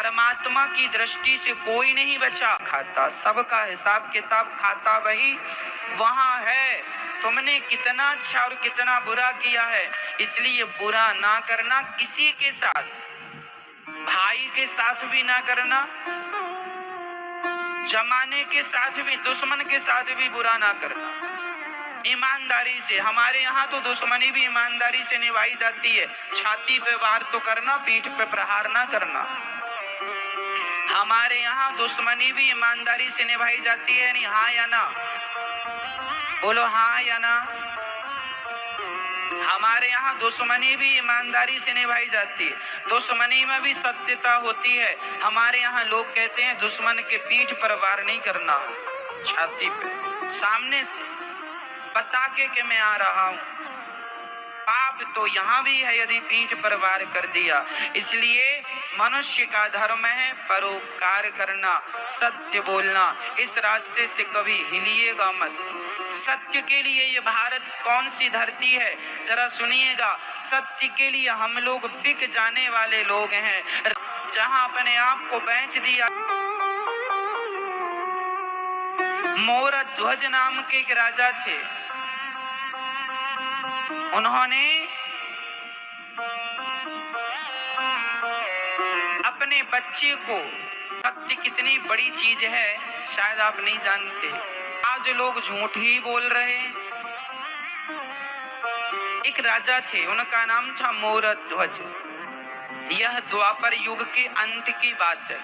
परमात्मा की दृष्टि से कोई नहीं बचा खाता, सबका हिसाब किताब खाता वही वहां है। तुमने कितना अच्छा और कितना बुरा किया है, इसलिए बुरा ना करना, किसी के साथ, भाई के साथ भी ना करना, जमाने के साथ भी, दुश्मन के साथ भी बुरा ना करना, ईमानदारी से। हमारे यहाँ तो दुश्मनी भी ईमानदारी से निभाई जाती है। छाती पे वार तो करना, पीठ पे प्रहार ना करना। हमारे यहाँ दुश्मनी भी ईमानदारी से निभाई जाती है, नहीं? हाँ या ना? बोलो हाँ या ना। हमारे यहाँ दुश्मनी भी ईमानदारी से निभाई जाती है, दुश्मनी में भी सत्यता होती है। हमारे यहाँ लोग कहते हैं दुश्मन के पीठ पर वार नहीं करना, छाती पे, सामने से बता के मैं आ रहा हूं। पाप तो यहाँ भी है यदि पीठ पर वार कर दिया। इसलिए मनुष्य का धर्म है परोपकार करना, सत्य बोलना। इस रास्ते से कभी हिलिएगा मत। सत्य के लिए ये भारत कौन सी धरती है, जरा सुनिएगा। सत्य के लिए हम लोग बिक जाने वाले लोग हैं। जहां अपने आप को बेच दिया। मोरध्वज नाम के एक राजा थे, उन्होंने अपने बच्चे को, सत्य कितनी बड़ी चीज है शायद आप नहीं जानते। आज लोग झूठ ही बोल रहे हैं। एक राजा थे, उनका नाम था मोरध्वज। यह द्वापर युग के अंत की बात है।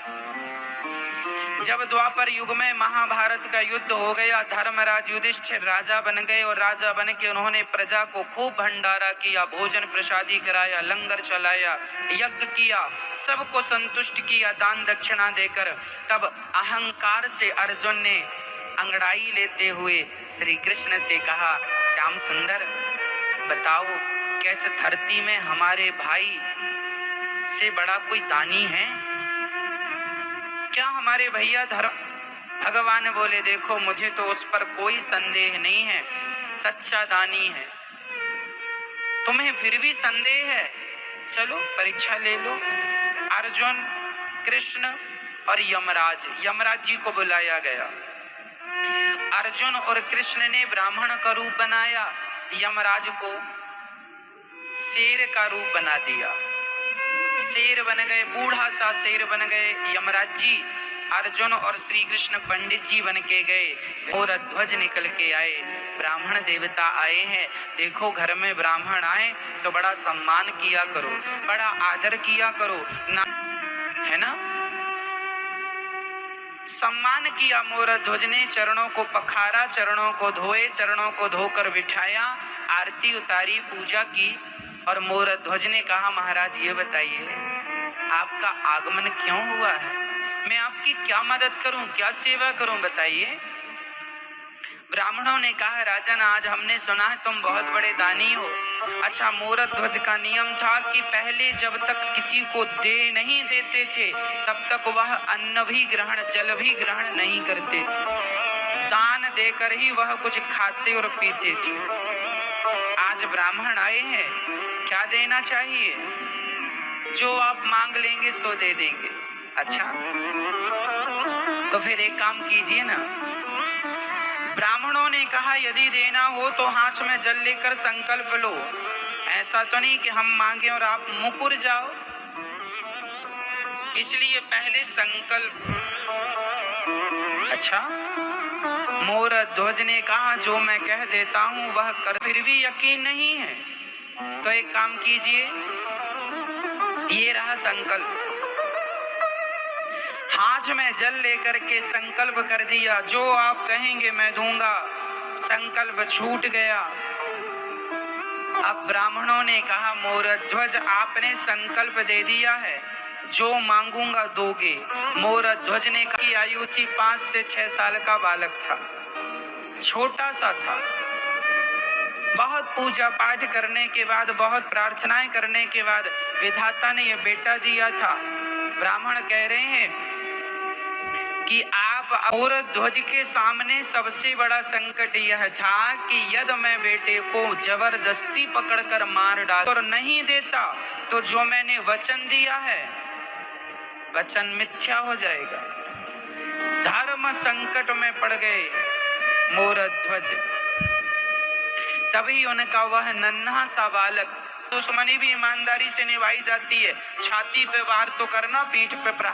जब द्वापर युग में महाभारत का युद्ध हो गया, धर्मराज युधिष्ठिर राजा बन गए और राजा बन के उन्होंने प्रजा को खूब भंडारा किया, भोजन प्रसादी कराया, लंगर चलाया, यज्ञ किया, सबको संतुष्ट किया दान दक्षिणा देकर। तब अहंकार से अर्जुन ने अंगड़ाई लेते हुए श्री कृष्ण से कहा, श्याम सुंदर बताओ, कैसे धरती में हमारे भाई से बड़ा कोई दानी है क्या? हमारे भैया धर्म। भगवान बोले, देखो मुझे तो उस पर कोई संदेह नहीं है, सच्चा दानी है। तुम्हें फिर भी संदेह है, चलो परीक्षा ले लो। अर्जुन, कृष्ण और यमराज जी को बुलाया गया। अर्जुन और कृष्ण ने ब्राह्मण का रूप बनाया, यमराज को शेर का रूप बना दिया। शेर बन गए, बूढ़ा सा शेर बन गए यमराज जी। अर्जुन और श्री कृष्ण पंडित जी बन के गए। मोरध्वज निकल के आए, ब्राह्मण देवता आए हैं। देखो घर में ब्राह्मण आए तो बड़ा सम्मान किया करो, बड़ा आदर किया करो ना, है ना? सम्मान किया। मोरध्वज ने चरणों को पखारा, चरणों को धोए, चरणों को धोकर बिठाया, आरती उतारी, पूजा की। और मोरध्वज ने कहा, महाराज ये बताइए आपका आगमन क्यों हुआ है? मैं आपकी क्या मदद करूं, क्या सेवा करूं, बताइए। ब्राह्मणों ने कहा, राजन आज हमने सुना है तुम बहुत बड़े दानी हो। अच्छा, मोरध्वज का नियम था कि पहले जब तक किसी को दे नहीं देते थे तब तक वह अन्न भी ग्रहण, जल भी ग्रहण नहीं करते थे। दान देकर ही वह कुछ खाते और पीते थे। आज ब्राह्मण आए हैं, क्या देना चाहिए? जो आप मांग लेंगे सो दे देंगे। अच्छा, तो फिर एक काम कीजिए ना। ब्राह्मणों ने कहा, यदि देना हो तो हाथ में जल लेकर संकल्प लो। ऐसा तो नहीं कि हम मांगे और आप मुकुर जाओ, इसलिए पहले संकल्प। अच्छा, मोरध्वज ने कहा, जो मैं कह देता हूं वह कर। फिर भी यकीन नहीं है तो एक काम कीजिए, ये रहा संकल्प। हाथ में जल लेकर के संकल्प कर दिया, जो आप कहेंगे मैं दूंगा। संकल्प छूट गया। अब ब्राह्मणों ने कहा, मोरध्वज आपने संकल्प दे दिया है, जो मांगूंगा दोगे। मोरध्वज ने कहा, आयु थी 5 से 6 साल का बालक था, छोटा सा था। बहुत पूजा पाठ करने के बाद, बहुत प्रार्थनाएं करने के बाद विधाता ने यह बेटा दिया था। ब्राह्मण कह रहे हैं कि आप, मोरध्वज के सामने सबसे बड़ा संकट यह था कि यदि मैं बेटे को जबरदस्ती पकड़कर मार डाल और नहीं देता तो जो मैंने वचन दिया है, वचन मिथ्या हो जाएगा। धर्म संकट में पड़ गए मोर ध्वज, तभी उनका वह नन्हा सा बालक, दुश्मनी भी ईमानदारी से निभाई जाती है, छाती पे वार तो करना, पीठ पे प्रहार